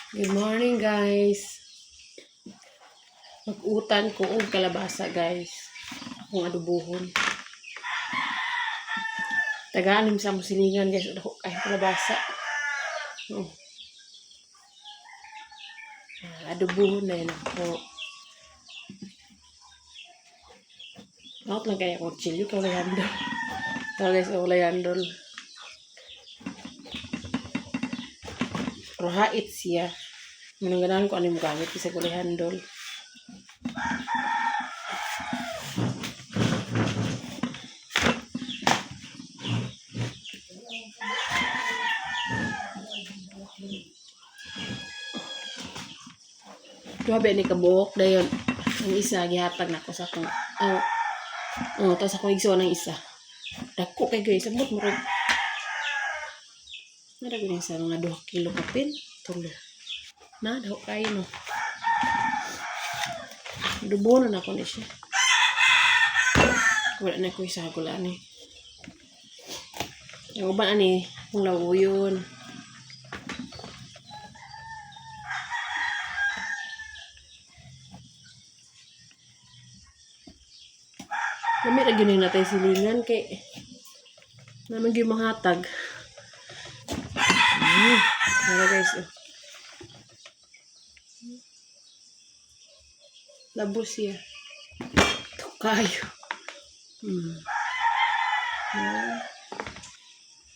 Good morning, guys. Mag-utan ko og kalabasa, guys. Kung adubuhon. Tagaanim sa musilingan, guys. Udah kay kalabasa. Oh. Adubuhon na yun ako. Nakot lang kaya akong chili ka layandol. Ito, guys, o layandol. Pero hait siya. Manangganan ko ano yung gamit kasi ko layandol. Grabe ni kabuok dayon. Ang isa gihatag nako sa akong tapos ako igsuon ng isa. Dako kay guys, sabot mo ron. Nara gud sa mga 2 kilo kapin, tulo. Na daw kayo no. Dubo na ako ni siya. Wala na ko isa gula ni. Yung uban ani, kung lawo yun. Kami lagi na natin silingan kay naman yung mahatag. Tara guys. Labos siya. Kayo.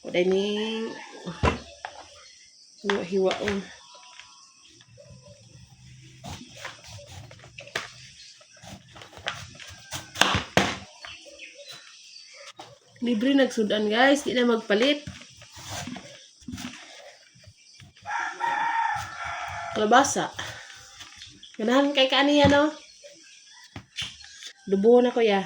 Kuday ni hiwa-hiwaon. Libre nagsudan guys, di na magpalit. Kalabasa. Ganahan kay kaniya no. Dubo na ko ya.